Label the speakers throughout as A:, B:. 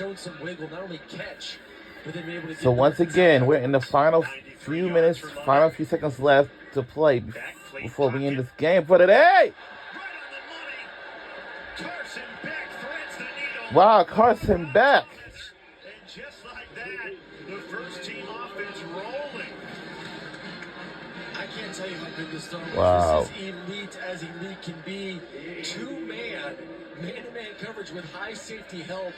A: shown some wiggle, not only catch, but then be able to get
B: So once again, we're in the final few minutes, final few seconds left to play before we end this game for today. Wow, Carson Beck.
C: And just like that, the first team offense rolling.
A: I can't tell you how good this throw was.
B: Wow.
A: This is elite as elite can be. Two-man, man-to-man coverage with high safety help,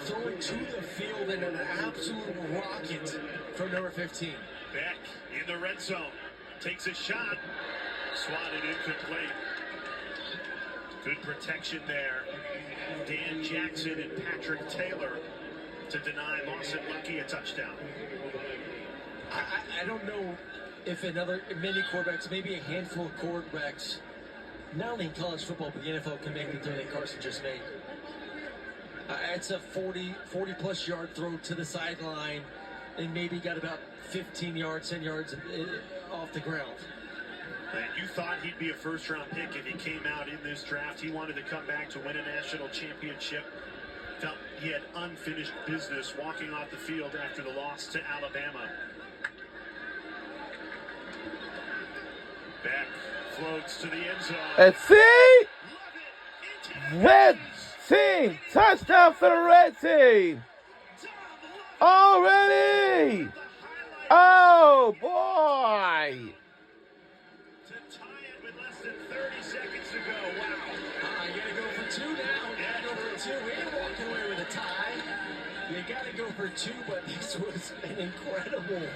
A: throwing to the field in an absolute rocket from number 15.
C: Beck in the red zone. Takes a shot. Swatted incomplete. Good protection there. Dan Jackson and Patrick Taylor to deny Lawson Lucky a touchdown.
A: I don't know if many quarterbacks, maybe a handful of quarterbacks, not only in college football, but the NFL can make the throw that Carson just made. It's a 40-plus yard throw to the sideline, and maybe got about 15 yards, 10 yards off the ground.
C: And you thought he'd be a first-round pick if he came out in this draft. He wanted to come back to win a national championship. Felt he had unfinished business walking off the field after the loss to Alabama. Beck floats to the end zone.
B: Let's see. Red team. Touchdown for the red team. Already. Oh, boy.
C: To tie it with less than 30 seconds to go. Wow.
A: You got to go for two now. You got to go for two. We ain't walking away with a tie. You got to go for two, but this was an incredible.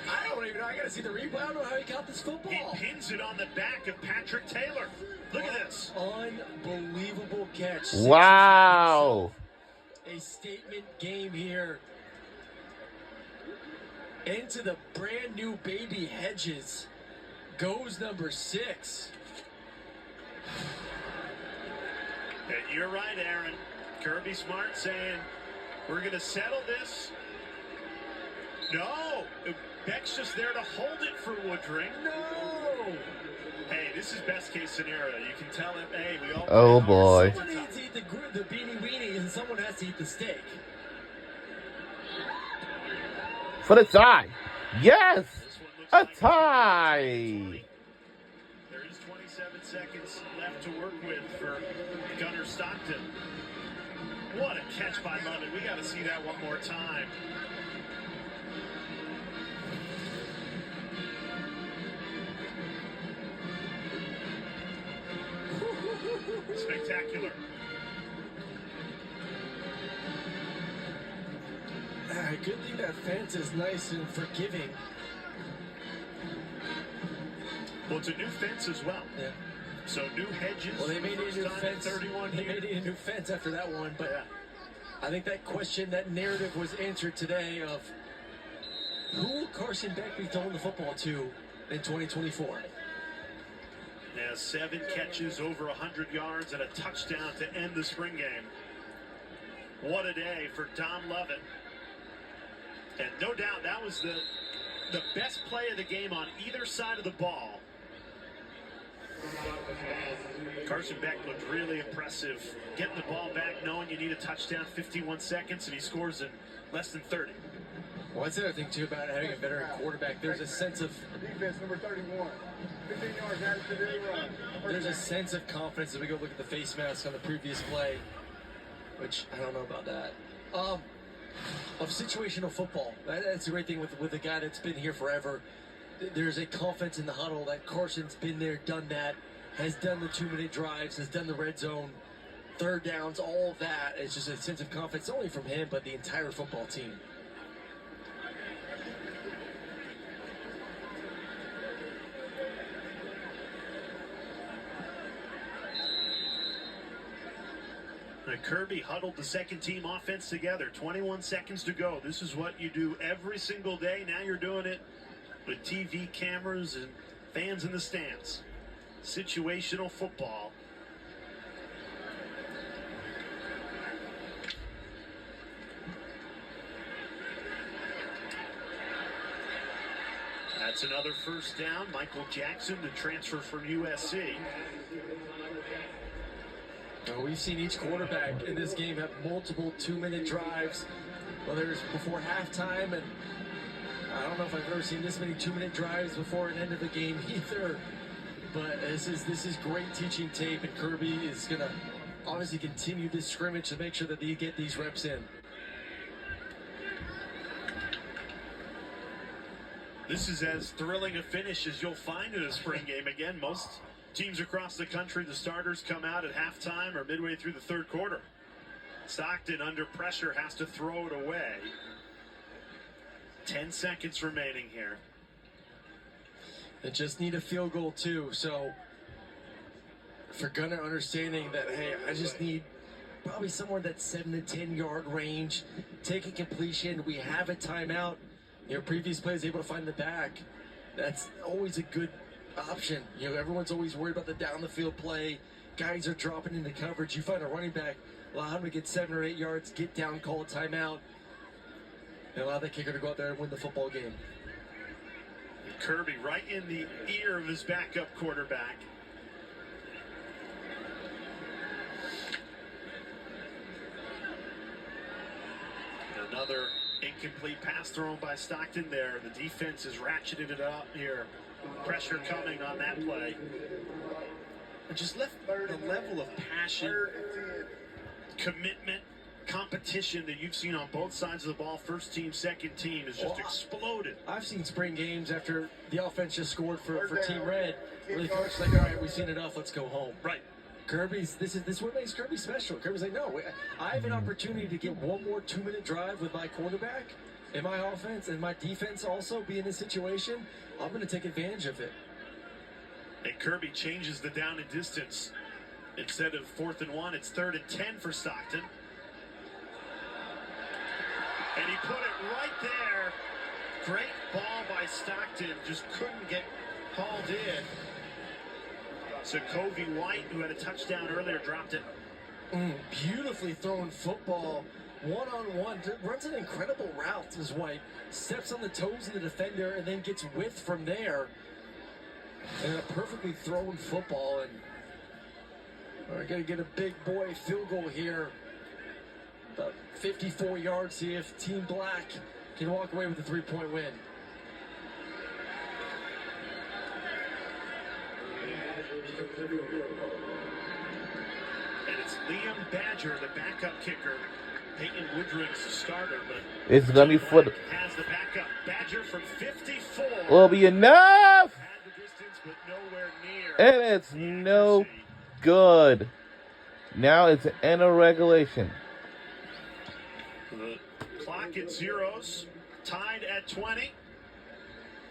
A: I don't even know. I got to see the replay. I don't know how he got this football.
C: He pins it on the back of Patrick Taylor. Look at this.
A: Unbelievable catch.
B: Wow.
A: A statement game here. Into the brand new baby hedges goes number 6.
C: And you're right, Aaron. Kirby Smart saying, we're going to settle this. No. Beck's just there to hold it for Woodring.
A: No.
C: Hey, this is best case scenario. You can tell him, hey, we all.
B: Oh, boy.
A: Someone needs to eat the beanie weenie, and someone has to eat the steak.
B: For the tie. Yes. A tie.
C: There is 27 seconds left to work with for Gunnar Stockton. What a catch by Lovett. We got to see that one more time. Spectacular.
A: Good thing that fence is nice and forgiving.
C: Well, it's a new fence as well.
A: Yeah.
C: So new hedges.
A: Well, they made a new fence.
C: 31
A: They
C: years.
A: made a new fence after that one, but
C: Yeah.
A: I think that question, that narrative was answered today of who will Carson Beck be throwing the football to in 2024?
C: Yeah, 7 catches, over 100 yards, and a touchdown to end the spring game. What a day for Dom Lovett. And no doubt that was the best play of the game on either side of the ball. Carson Beck looked really impressive. Getting the ball back, knowing you need a touchdown, 51 seconds, and he scores in less than 30.
A: Well, that's the other thing, too, about having a veteran quarterback. There's a sense of...
D: Defense number 31. 15 yards added to the run.
A: There's a sense of confidence as we go look at the face mask on the previous play, which I don't know about that. Of situational football. That's a great thing with a guy that's been here forever. There's a confidence in the huddle that Carson's been there, done that, has done the 2-minute drives, has done the red zone, third downs, all of that. It's just a sense of confidence, not only from him, but the entire football team.
C: Kirby huddled the second team offense together. 21 seconds to go. This is what you do every single day. Now you're doing it with TV cameras and fans in the stands. Situational football. That's another first down. Michael Jackson, the transfer from USC.
A: We've seen each quarterback in this game have multiple 2-minute drives, whether it's before halftime, and I don't know if I've ever seen this many 2-minute drives before an end of the game either. But this is great teaching tape, and Kirby is going to obviously continue this scrimmage to make sure that they get these reps in.
C: This is as thrilling a finish as you'll find in a spring game. Again, most teams across the country, the starters come out at halftime or midway through the third quarter. Stockton, under pressure, has to throw it away. 10 seconds remaining here.
A: They just need a field goal, too. So, for Gunner understanding that, hey, I just need probably somewhere that 7 to 10 yard range, take a completion. We have a timeout. Previous plays able to find the back. That's always a good option. Everyone's always worried about the down the field play. Guys are dropping into coverage. You find a running back, allow him to get 7 or 8 yards, get down, call a timeout, and allow the kicker to go out there and win the football game.
C: Kirby right in the ear of his backup quarterback. Another incomplete pass thrown by Stockton there. The defense has ratcheted it up here. Pressure coming on that play. And just left the level of passion, commitment, competition that you've seen on both sides of the ball, first team, second team, has just exploded.
A: I've seen spring games after the offense just scored for Team Red, where the coach like, all right, we've seen enough, let's go home.
C: Right.
A: Kirby's, this is what makes Kirby special. Kirby's like, no, I have an opportunity to get one more 2-minute drive with my quarterback and my offense and my defense also be in this situation. I'm going to take advantage of it.
C: And Kirby changes the down and distance. Instead of 4th and 1, it's 3rd and 10 for Stockton. And he put it right there. Great ball by Stockton. Just couldn't get hauled in. So Covey White, who had a touchdown earlier, dropped it.
A: Beautifully thrown football. One-on-one. Runs an incredible route as White. Steps on the toes of the defender and then gets width from there. And a perfectly thrown football. And we're going to get a big boy field goal here. About 54 yards, see if Team Black can walk away with a 3-point win.
C: And it's Liam Badger, the backup kicker. Peyton Woodring's the starter, but
B: it's gonna be for the,
C: has the backup. Badger from 54.
B: will be enough.
C: Had the distance, but nowhere near.
B: And it's no good. Now it's the end of regulation.
C: The clock at zeros, tied at 20.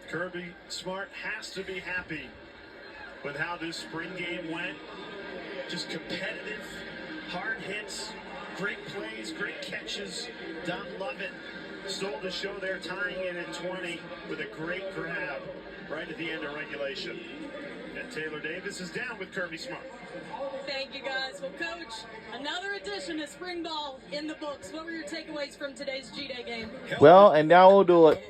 C: Kirby Smart has to be happy with how this spring game went. Just competitive, hard hits, great plays, great catches. Don Lovett stole the show there, tying it at 20 with a great grab right at the end of regulation. And Taylor Davis is down with Kirby Smart.
E: Thank you, guys. Well, Coach, another edition of spring ball in the books. What were your takeaways from today's G-Day game?
B: Well, and now we'll do it.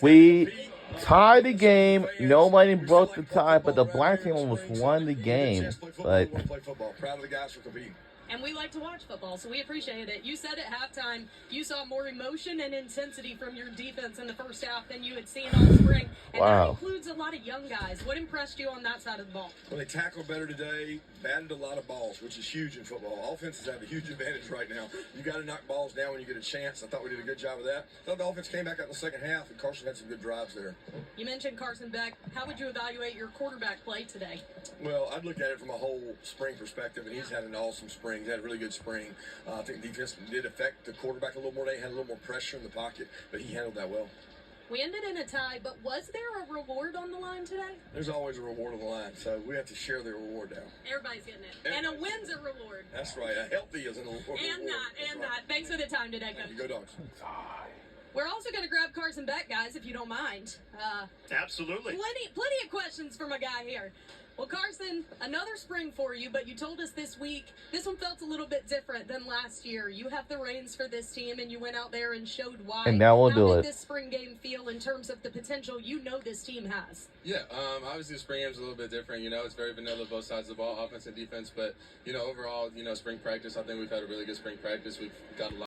B: We tied the game. Nobody broke the tie, but the Black team almost won the game. But
D: Proud of the guys for competing.
E: And we like to watch football, so we appreciate it. You said at halftime you saw more emotion and intensity from your defense in the first half than you had seen all spring. And that includes a lot of young guys. What impressed you on that side of the ball?
D: Well, they tackled better today, batted a lot of balls, which is huge in football. Offenses have a huge advantage right now. You got to knock balls down when you get a chance. I thought we did a good job of that. I thought the offense came back out in the second half, and Carson had some good drives there.
E: You mentioned Carson Beck. How would you evaluate your quarterback play today?
D: Well, I'd look at it from a whole spring perspective, and he's had an awesome spring. He's had a really good spring. I think defense did affect the quarterback a little more. They had a little more pressure in the pocket, but he handled that well.
E: We ended in a tie, but was there a reward on the line today?
D: There's always a reward on the line, so we have to share the reward now.
E: Everybody's getting it. And a win's a reward.
D: That's right. A healthy is a reward.
E: And not. Thanks for the time today, Coach.
D: Go Dogs.
E: We're also going to grab Carson Beck, guys, if you don't mind.
C: Absolutely.
E: Plenty of questions from a guy here. Well, Carson, another spring for you, but you told us this week this one felt a little bit different than last year. You have the reins for this team, and you went out there and showed why.
B: And now we'll do
E: How
B: it.
E: did this spring game feel in terms of the potential you know this team has?
F: Yeah, obviously the spring game's a little bit different. You know, it's very vanilla, both sides of the ball, offense and defense. But, you know, overall, you know, spring practice, I think we've had a really good spring practice. We've got a lot